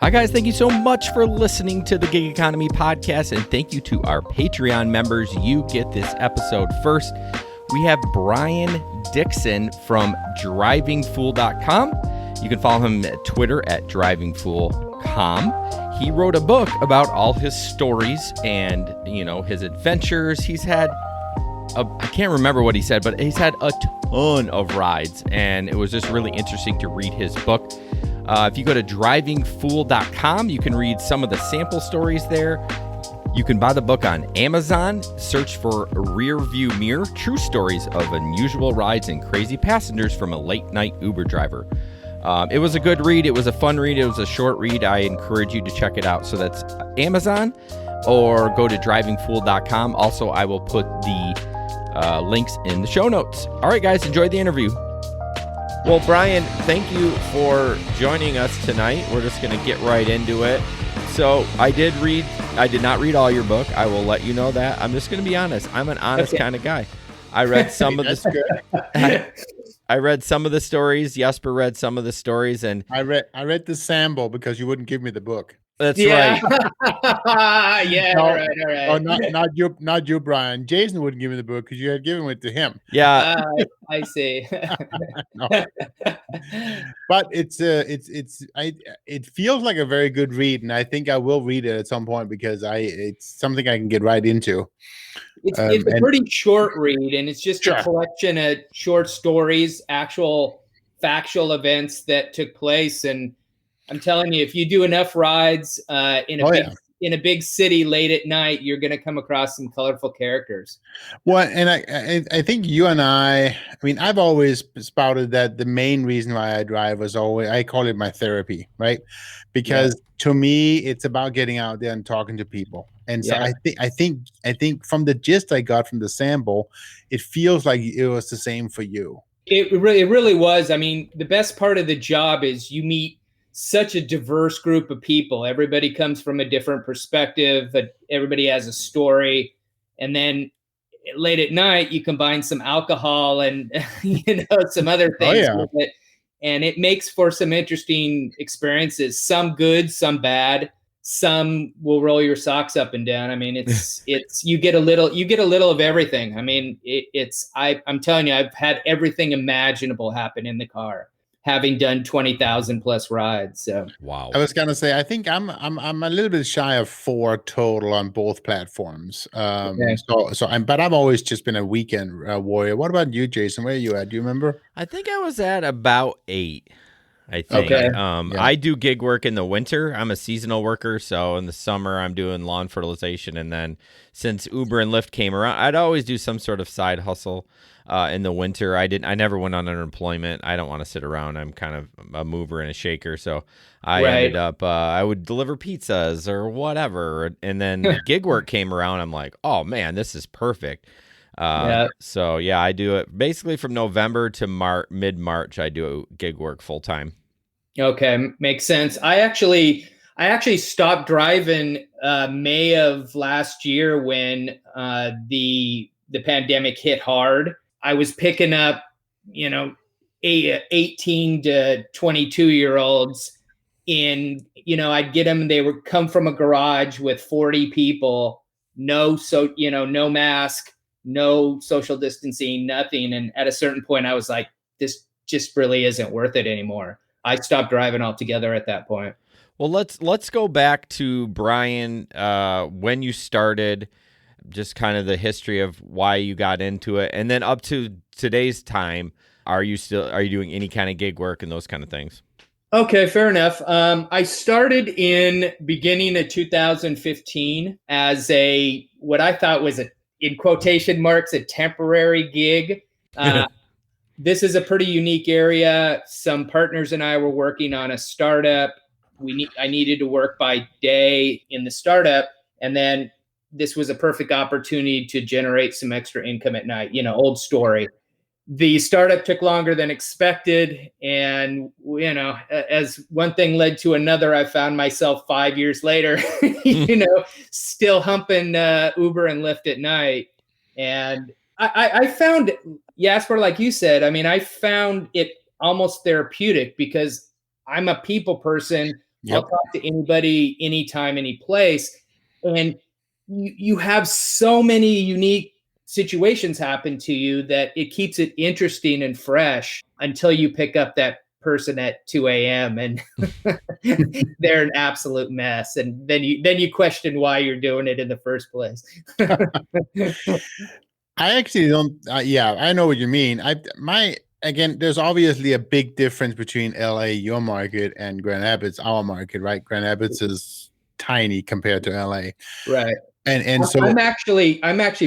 Hi, guys. Thank you so much for listening to the Gig Economy podcast. And thank you to our Patreon members. You get this episode first. We have Brian Dixon from drivingfool.com. You can follow him at Twitter at drivingfool.com. He wrote a book about all his stories and, his adventures. He's had, I can't remember what he said, but he's had a ton of rides. And it was just really interesting to read his book. If you go to drivingfool.com, you can read some of the sample stories there. You can buy the book on Amazon. Search for Rear View Mirror, True Stories of Unusual Rides and Crazy Passengers from a Late Night Uber Driver. It was a good read. It was a fun read. It was a short read. I encourage you to check it out. So that's Amazon, or go to drivingfool.com. Also, I will put the links in the show notes. All right, guys, enjoy the interview. Well, Brian, thank you for joining us tonight. We're just going to get right into it. So I did not read all your book. I will let you know that. I'm just going to be honest. I'm an honest kind of guy. I read some of the I read some of the stories. Jesper read some of the stories, and I read the sample because you wouldn't give me the book. That's right. Yeah, No, all right. Oh, not you, Brian. Jason wouldn't give me the book because you had given it to him. Yeah, I see. No. But it feels like a very good read, and I think I will read it at some point because it's something I can get right into. It's a pretty short read, and it's just a collection of short stories, actual factual events that took place. And I'm telling you, if you do enough rides in a big city late at night, you're going to come across some colorful characters. Well, and I think you and I mean, I've always spouted that the main reason why I drive was always, I call it my therapy, right? Because to me, it's about getting out there and talking to people. And so I think from the gist I got from the sample, it feels like it was the same for you. It really was. I mean, the best part of the job is you meet such a diverse group of people. Everybody comes from a different perspective, but everybody has a story. And then late at night, you combine some alcohol and some other things with it, and it makes for some interesting experiences. Some good, some bad. Some will roll your socks up and down. I mean, it's you get a little of everything. I mean, I'm telling you, I've had everything imaginable happen in the car, having done 20,000 plus rides. So wow. I was gonna say, I think I'm a little bit shy of 4 total on both platforms. But I've always just been a weekend warrior. What about you, Jason? Where are you at? Do you remember? I think I was at about 8. I think. Okay. I do gig work in the winter. I'm a seasonal worker, so in the summer I'm doing lawn fertilization, and then since Uber and Lyft came around, I'd always do some sort of side hustle. In the winter, I never went on unemployment. I don't want to sit around. I'm kind of a mover and a shaker, so I ended up I would deliver pizzas or whatever. And then gig work came around. I'm like, oh man, this is perfect. So yeah, I do it basically from November to mid-March. I do gig work full time. Okay, makes sense. I actually stopped driving May of last year when the pandemic hit hard. I was picking up, 18 to 22-year-olds I'd get them. They would come from a garage with 40 people, no mask, no social distancing, nothing. And at a certain point, I was like, this just really isn't worth it anymore. I stopped driving altogether at that point. Well, let's go back to Brian, when you started, just kind of the history of why you got into it, and then up to today's time. Are you doing any kind of gig work and those kind of things? Okay, fair enough. I started in beginning of 2015 as what I thought was in quotation marks, a temporary gig. This is a pretty unique area. Some partners and I were working on a startup. I needed to work by day in the startup, and then this was a perfect opportunity to generate some extra income at night. Old story. The startup took longer than expected, and as one thing led to another, I found myself 5 years later, still humping Uber and Lyft at night. And I found, Jesper, like you said, I mean, I found it almost therapeutic because I'm a people person. Yep. I'll talk to anybody, anytime, any place. And you have so many unique situations happen to you that it keeps it interesting and fresh until you pick up that person at 2 a.m. and they're an absolute mess. And then you question why you're doing it in the first place. I actually don't. I know what you mean. Again, there's obviously a big difference between LA, your market, and Grand Rapids, our market, right? Grand Rapids is tiny compared to LA, right? And so I'm actually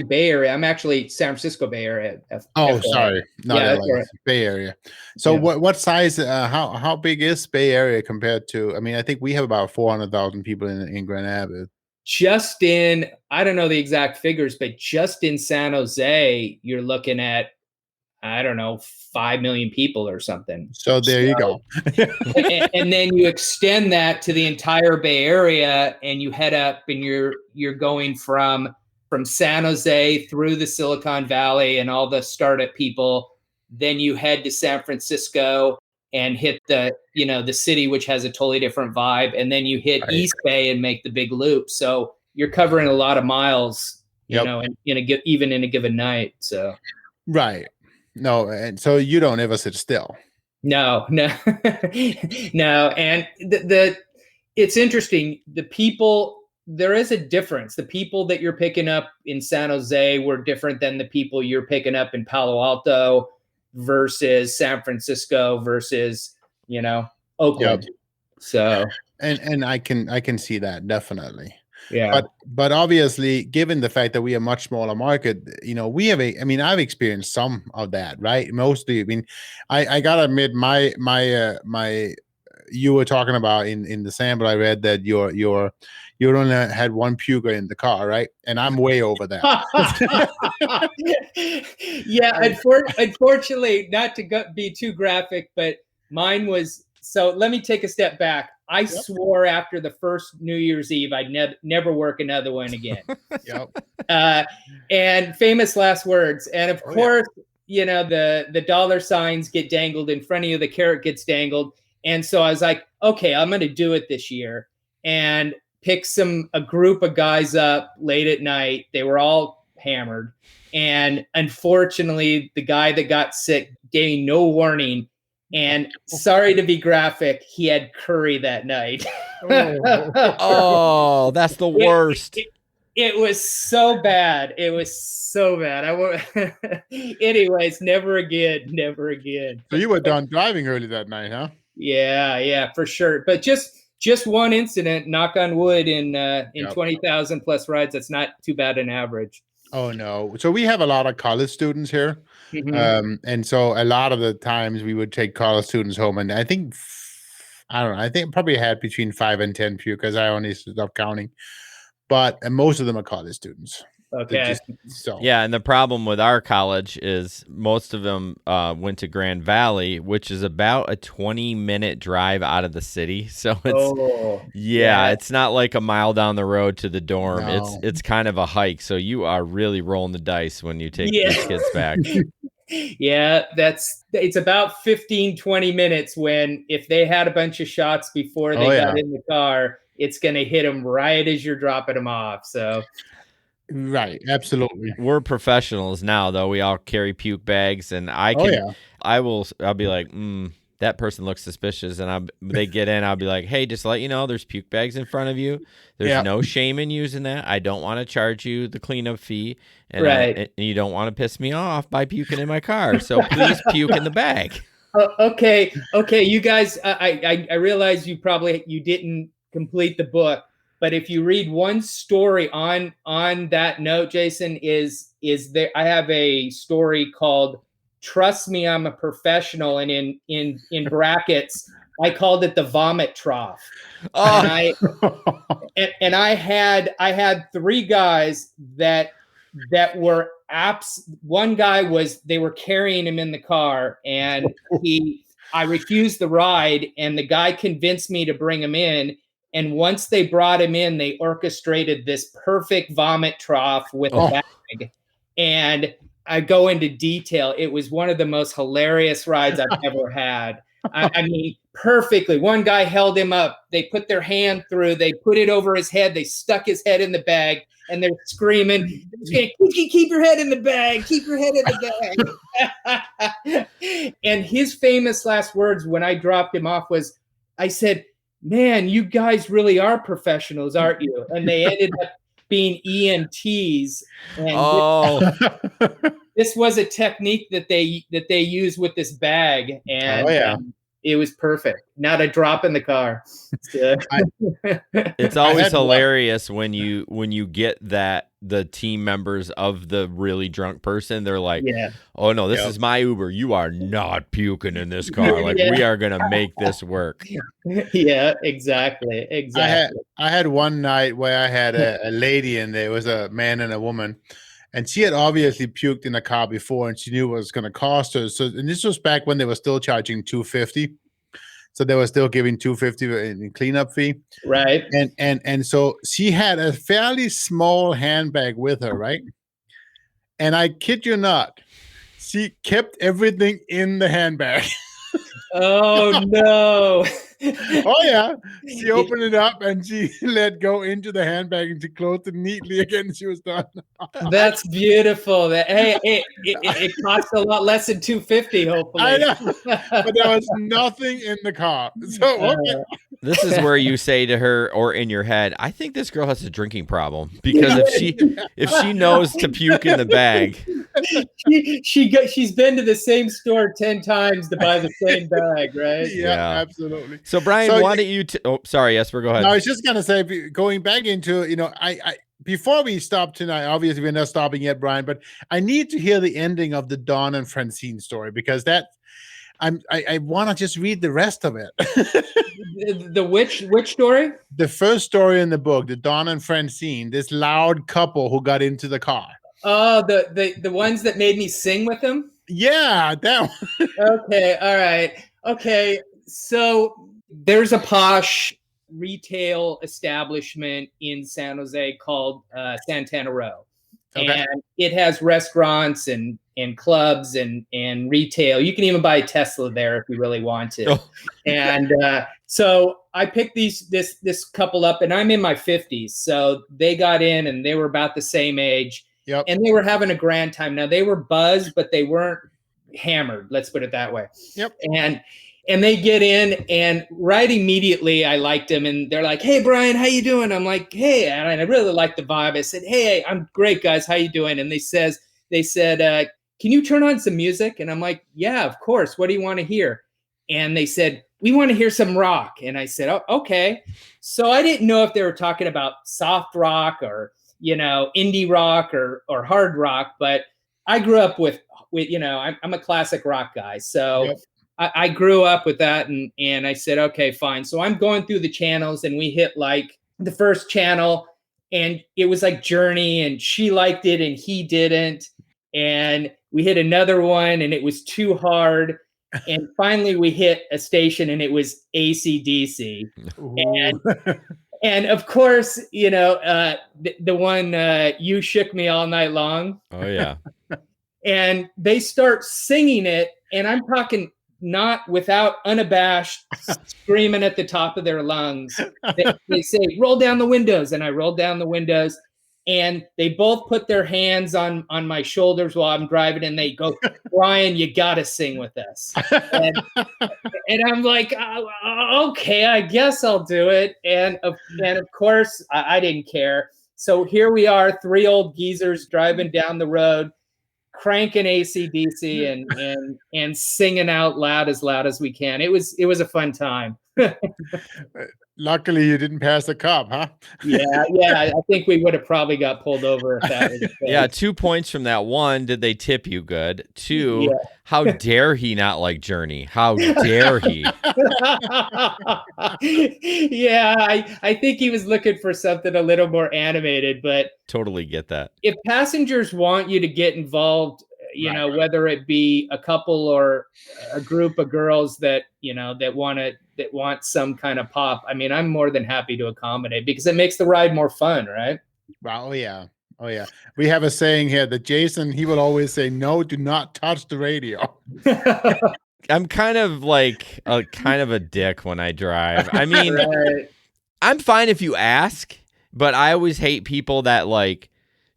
Bay Area. I'm actually San Francisco Bay Area. Sorry, not LA, right. Bay Area. So what size? How big is Bay Area compared to? I mean, I think we have about 400,000 people in Grand Rapids. Just in, I don't know the exact figures, but just in San Jose, you're looking at, I don't know, 5 million people or something. So there you go. and then you extend that to the entire Bay Area, and you head up, and you're going from San Jose through the Silicon Valley and all the startup people. Then you head to San Francisco and hit the city, which has a totally different vibe. And then you hit East Bay and make the big loop. So you're covering a lot of miles, you know, even in a given night. So. Right. No. And so you don't ever sit still. No. No. And it's interesting. The people, there is a difference. The people that you're picking up in San Jose were different than the people you're picking up in Palo Alto versus San Francisco versus, Oakland. Yep. So, and I can see that definitely. Yeah. But obviously, given the fact that we are a much smaller market, we have I've experienced some of that, right? Mostly, I gotta admit, my you were talking about in the sample I read that you only had one puker in the car, right? And I'm way over that. Yeah, unfortunately, not to be too graphic, but mine was. So let me take a step back. I swore after the first New Year's Eve I'd never work another one again. And famous last words. And of course, the dollar signs get dangled in front of you. The carrot gets dangled. And so I was like, okay, I'm going to do it this year. And pick a group of guys up late at night. They were all hammered. And unfortunately, the guy that got sick gave no warning. And sorry to be graphic, he had curry that night. Oh, that's the worst. It was so bad. It was so bad. Anyways, never again. So you were done driving early that night, huh? Yeah, for sure. But just one incident, knock on wood, in 20,000 plus rides. That's not too bad an average. Oh no. So we have a lot of college students here. Mm-hmm. And so a lot of the times we would take college students home, and I think probably had between 5 and 10 because I only stopped counting, but most of them are college students. Okay. Yeah, and the problem with our college is most of them went to Grand Valley, which is about a 20-minute drive out of the city. So it's not like a mile down the road to the dorm. No. It's kind of a hike. So you are really rolling the dice when you take these kids back. Yeah, it's about 15-20 minutes when if they had a bunch of shots before they got in the car, it's going to hit them right as you're dropping them off. So. Right, absolutely. We're professionals now, though. We all carry puke bags, and I'll be like, that person looks suspicious, and they get in. I'll be like, hey, just to let you know, there's puke bags in front of you. There's no shame in using that. I don't want to charge you the cleanup fee, and and you don't want to piss me off by puking in my car. So please puke in the bag. Okay, you guys. I realize you didn't complete the book. But if you read one story on that note, Jason, is there? I have a story called "Trust Me, I'm a Professional," and in brackets, I called it the vomit trough. Oh. And I had 3 guys that were one guy they were carrying him in the car, and I refused the ride, and the guy convinced me to bring him in. And once they brought him in, they orchestrated this perfect vomit trough with a bag. And I go into detail. It was one of the most hilarious rides I've ever had. I mean, perfectly. One guy held him up. They put their hand through. They put it over his head. They stuck his head in the bag, and they're screaming, "Keep your head in the bag. Keep your head in the bag." And his famous last words when I dropped him off was, I said, "Man, you guys really are professionals, aren't you?" And they ended up being EMTs. And this was a technique that they use with this bag, and it was perfect. Not a drop in the car. It's always hilarious when you get that the team members of the really drunk person, they're like, "Oh no, this is my Uber. You are not puking in this car. Like we are gonna make this work." Yeah, exactly. I had one night where I had a lady in there. It was a man and a woman. And she had obviously puked in a car before, and she knew what it was going to cost her. So, and this was back when they were still charging $250. So they were still giving $250 in cleanup fee, right? And so she had a fairly small handbag with her, right? And I kid you not, she kept everything in the handbag. Oh no! Oh yeah, she opened it up and she let go into the handbag and she closed it neatly again. And she was done. That's beautiful. It costs a lot less than $250. Hopefully, I know, but there was nothing in the car. So this is where you say to her, or in your head, I think this girl has a drinking problem, because if she knows to puke in the bag, she's been to the same store 10 times to buy the same bag, right? Yeah. Absolutely. So Brian, why don't you? Sorry, Jesper, go ahead. No, I was just gonna say, going back into, I before we stop tonight, obviously we're not stopping yet, Brian, but I need to hear the ending of the Dawn and Francine story, because I want to just read the rest of it. The which story? The first story in the book, the Dawn and Francine, this loud couple who got into the car. Oh, the ones that made me sing with them? Yeah, that one. Okay, all right. Okay, so there's a posh retail establishment in San Jose called Santana Row. Okay. And it has restaurants and clubs and retail. You can even buy a Tesla there if you really want to. Oh. And so I picked this couple up, and I'm in my 50s. So they got in and they were about the same age. Yep. And they were having a grand time. Now they were buzzed, but they weren't hammered. Let's put it that way. Yep. And they get in, and right immediately I liked them, and they're like, "Hey Brian, how you doing?" I'm like, "Hey," and I really liked the vibe. I said, "Hey, I'm great, guys. How you doing?" And they said, "Can you turn on some music?" And I'm like, "Yeah, of course. What do you want to hear?" And they said, "We want to hear some rock." And I said, "Oh, okay." So I didn't know if they were talking about soft rock or indie rock or hard rock, but I grew up with I'm a classic rock guy, so. Yep. I grew up with that, and I said, okay, fine. So I'm going through the channels, and we hit like the first channel, and it was like Journey, and she liked it and he didn't. And we hit another one, and it was too hard. And finally we hit a station, and it was AC/DC. And of course, the one, You Shook Me All Night Long. Oh yeah. And they start singing it, and I'm talking not without unabashed screaming at the top of their lungs. They say, "Roll down the windows," and I rolled down the windows, and they both put their hands on my shoulders while I'm driving, and they go, "Brian, you gotta sing with us." And I'm like, okay, I guess I'll do it. And of course I didn't care. So here we are, 3 old geezers driving down the road, cranking AC/DC and singing out loud as we can. It was a fun time. Luckily, you didn't pass the cop, huh? Yeah. I think we would have probably got pulled over if that was the case. Yeah, 2 points from that. 1, did they tip you good? 2, how dare he not like Journey? How dare he? Yeah, I think he was looking for something a little more animated, but totally get that. If passengers want you to get involved, whether it be a couple or a group of girls that want some kind of pop, I mean, I'm more than happy to accommodate, because it makes the ride more fun, right? Oh yeah. We have a saying here that Jason, he will always say, "No, do not touch the radio." I'm kind of like a dick when I drive. I mean, Right. I'm fine if you ask, but I always hate people that like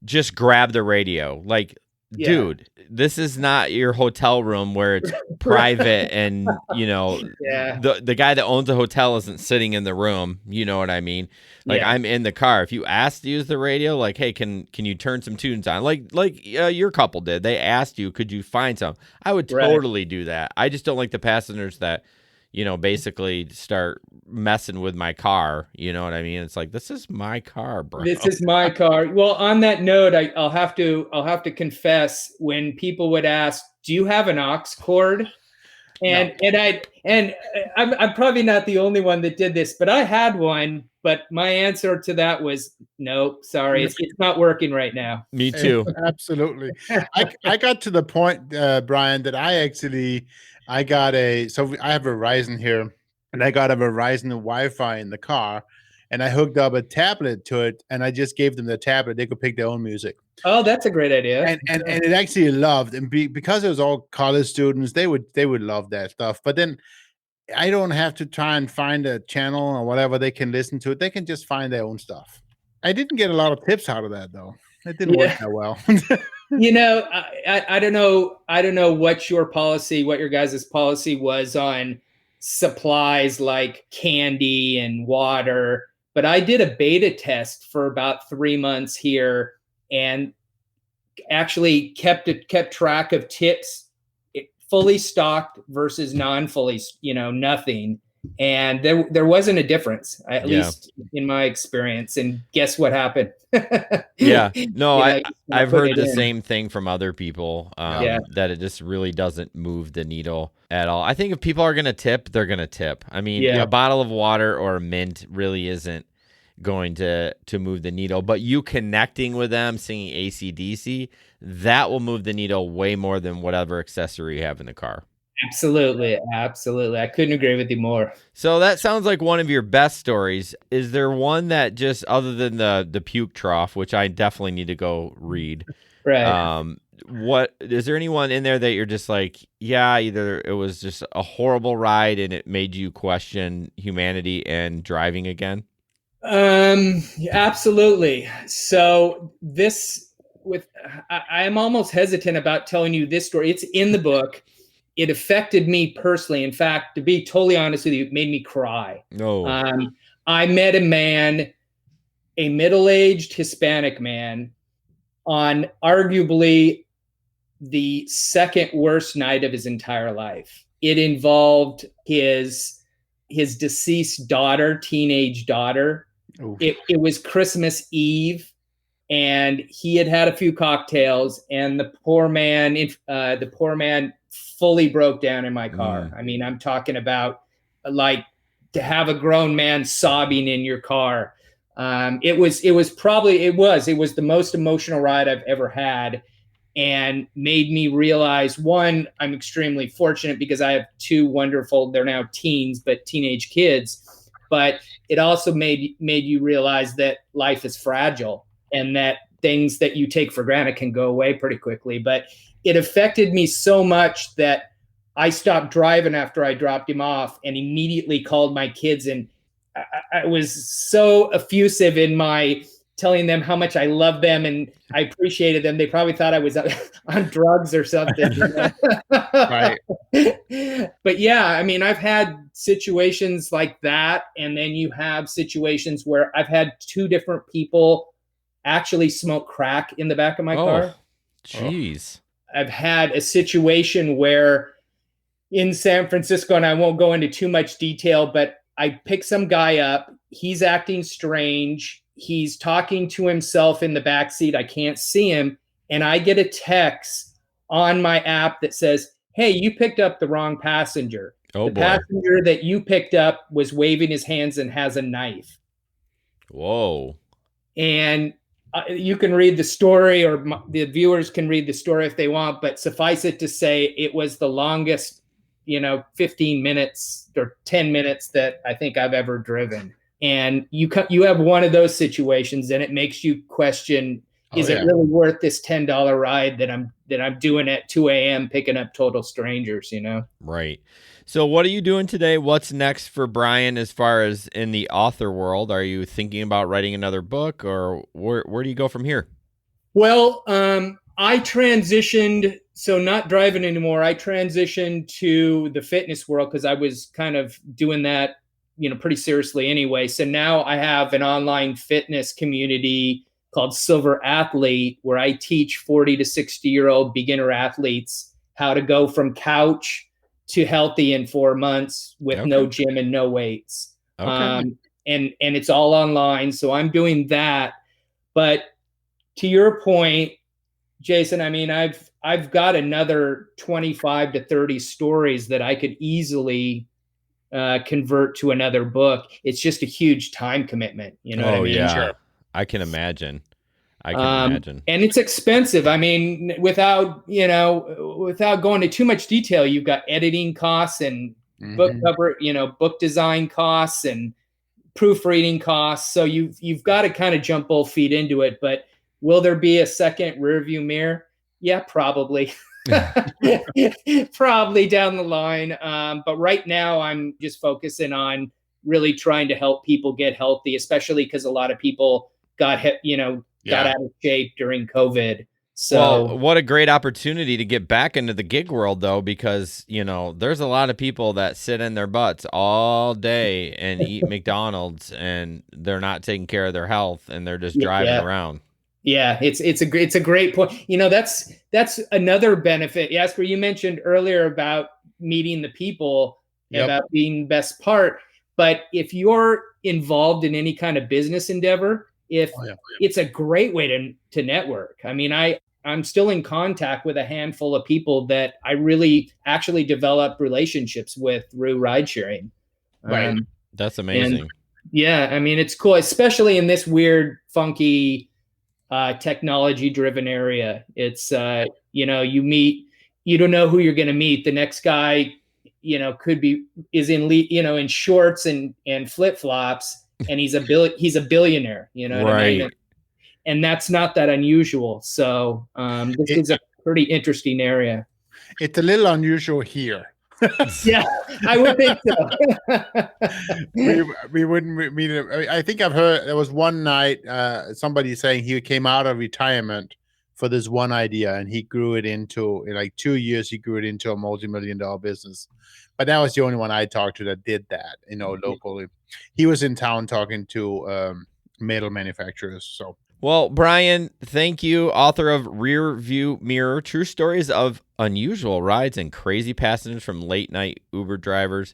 just grab the radio. Like, Yeah. dude, this is not your hotel room where it's private and, Yeah. the guy that owns the hotel isn't sitting in the room. You know what I mean? Like, Yeah. I'm in the car. If you ask to use the radio, like, hey, can you turn some tunes on? Like your couple did. They asked you, could you find some? I would Right. totally do that. I just don't like the passengers that, basically start messing with my car. You know what I mean? It's like, this is my car, bro. This is my car. Well, on that note, I'll have to confess, when people would ask, "Do you have an aux cord?" And I'm probably not the only one that did this, but I had one. But my answer to that was no, sorry, it's not working right now. Me too. Absolutely. I got to the point, Brian, that I have a Verizon here, and I got a Verizon Wi-Fi in the car, and I hooked up a tablet to it, and I just gave them the tablet. They could pick their own music. Oh, that's a great idea. And it actually loved, and because it was all college students, they would love that stuff. But then I don't have to try and find a channel or whatever they can listen to. They can just find their own stuff. I didn't get a lot of tips out of that, though. It didn't work that well. I don't know what your guys' policy was on supplies like candy and water, but I did a beta test for about 3 months here and actually kept track of tips, fully stocked versus non-fully, nothing. And there wasn't a difference, at least in my experience. And guess what happened? Yeah. No, I've heard the same thing from other people, that it just really doesn't move the needle at all. I think if people are going to tip, they're going to tip. I mean, a bottle of water or a mint really isn't going to move the needle, but you connecting with them, singing AC/DC, that will move the needle way more than whatever accessory you have in the car. Absolutely. I couldn't agree with you more. So that sounds like one of your best stories. Is there one that just, other than the puke trough, which I definitely need to go read, right? What is there anyone in there that you're just like, either it was just a horrible ride and it made you question humanity and driving again? Absolutely. So I am almost hesitant about telling you this story. It's in the book. It affected me personally. In fact, to be totally honest with you, it made me cry. No. I met a man, a middle-aged Hispanic man, on arguably the second worst night of his entire life. It involved his deceased daughter, teenage daughter. It was Christmas Eve, and he had a few cocktails, and the poor man fully broke down in my car. I mean, I'm talking about like to have a grown man sobbing in your car. It was the most emotional ride I've ever had, and made me realize, one, I'm extremely fortunate because I have two wonderful, they're now teens, but teenage kids. But it also made you realize that life is fragile and that things that you take for granted can go away pretty quickly. But it affected me so much that I stopped driving after I dropped him off and immediately called my kids. And I was so effusive in my telling them how much I love them and I appreciated them. They probably thought I was on drugs or something. Right. But yeah, I mean, I've had situations like that. And then you have situations where I've had two different people actually smoke crack in the back of my car. Jeez. I've had a situation where in San Francisco, and I won't go into too much detail, but I pick some guy up. He's acting strange. He's talking to himself in the backseat. I can't see him. And I get a text on my app that says, "Hey, you picked up the wrong passenger. The passenger that you picked up was waving his hands and has a knife." Whoa. And you can read the story, or the viewers can read the story if they want, but suffice it to say, it was the longest, 15 minutes or 10 minutes that I think I've ever driven. And you have one of those situations, and it makes you question is it really worth this $10 ride that I'm doing at 2 a.m. picking up total strangers, Right. So what are you doing today? What's next for Brian as far as in the author world? Are you thinking about writing another book, or where do you go from here? Well, I transitioned, so not driving anymore. I transitioned to the fitness world because I was kind of doing that, pretty seriously anyway. So now I have an online fitness community called Silver Athlete, where I teach 40 to 60-year-old beginner athletes how to go from couch to healthy in 4 months with no gym and no weights. And it's all online. So I'm doing that. But to your point, Jason, I mean, I've got another 25 to 30 stories that I could easily convert to another book. It's just a huge time commitment. You know what I mean? Yeah. Sure. I can imagine. And it's expensive. I mean, without going to too much detail, you've got editing costs and book cover, book design costs and proofreading costs. So you've got to kind of jump both feet into it. But will there be a second rearview mirror? Yeah, probably. Probably down the line. But right now I'm just focusing on really trying to help people get healthy, especially because a lot of people got out of shape during COVID. So what a great opportunity to get back into the gig world, though, because, there's a lot of people that sit in their butts all day and eat McDonald's, and they're not taking care of their health, and they're just driving around. Yeah, it's a great point. That's another benefit. Jasper, you mentioned earlier about meeting the people, about being the best part. But if you're involved in any kind of business endeavor, it's a great way to network. I mean, I'm still in contact with a handful of people that I really actually developed relationships with through ride sharing. Right. That's amazing. I mean, it's cool, especially in this weird, funky, technology driven area. It's, you don't know who you're going to meet. The next guy, is in shorts and flip flops, and he's a billionaire, what I mean? And that's not that unusual. So this is a pretty interesting area. It's a little unusual here. Yeah, I would think so. we wouldn't meet him. I think I've heard there was one night somebody saying he came out of retirement for this one idea, and he grew it into, in like 2 years, he grew it into a multi-million-dollar business. But that was the only one I talked to that did that, locally. He was in town talking to metal manufacturers. So, well, Brian, thank you. Author of Rear View Mirror, True Stories of Unusual Rides and Crazy Passengers from a late night Uber driver.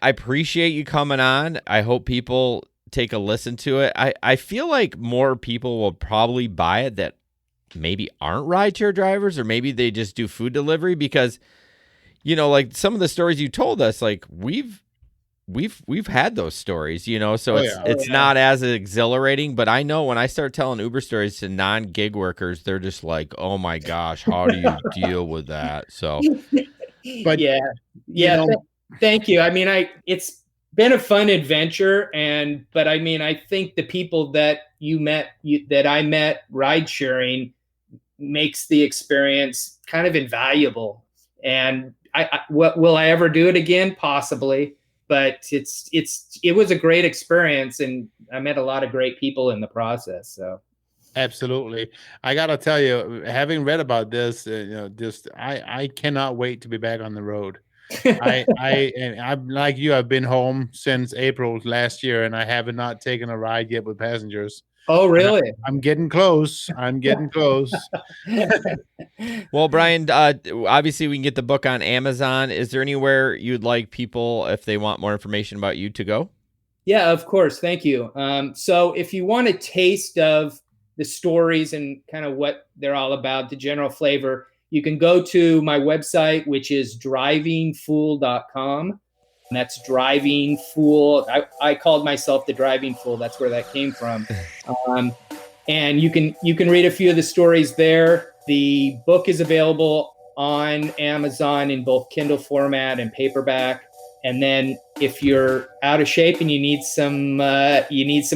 I appreciate you coming on. I hope people take a listen to it. I feel like more people will probably buy it that maybe aren't rideshare drivers, or maybe they just do food delivery, because like some of the stories you told us, like we've had those stories, so it's not as exhilarating. But I know when I start telling Uber stories to non-gig workers, they're just like, oh my gosh, how do you deal with that? So, but thank you. I mean, it's been a fun adventure, but I mean, I think the people that that I met ride sharing makes the experience kind of invaluable. And will I ever do it again? Possibly. But it was a great experience, and I met a lot of great people in the process. So, absolutely, I gotta tell you, having read about this, I cannot wait to be back on the road. I'm like you. I've been home since April last year, and I have not taken a ride yet with passengers. Oh, really? I'm getting close. Well, Brian, obviously we can get the book on Amazon. Is there anywhere you'd like people, if they want more information about you, to go? Yeah, of course. Thank you. So if you want a taste of the stories and kind of what they're all about, the general flavor, you can go to my website, which is drivingfool.com. And that's Driving Fool. I called myself the Driving Fool. That's where that came from. And you can read a few of the stories there. The book is available on Amazon in both Kindle format and paperback. And then if you're out of shape and you need some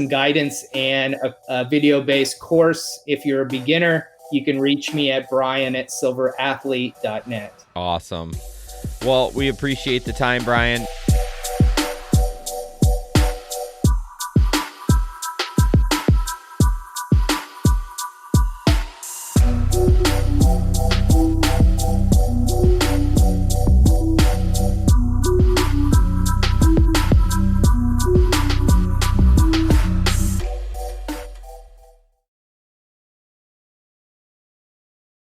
guidance and a video-based course, if you're a beginner, you can reach me at brian@silverathlete.net. Awesome. Well, we appreciate the time, Brian.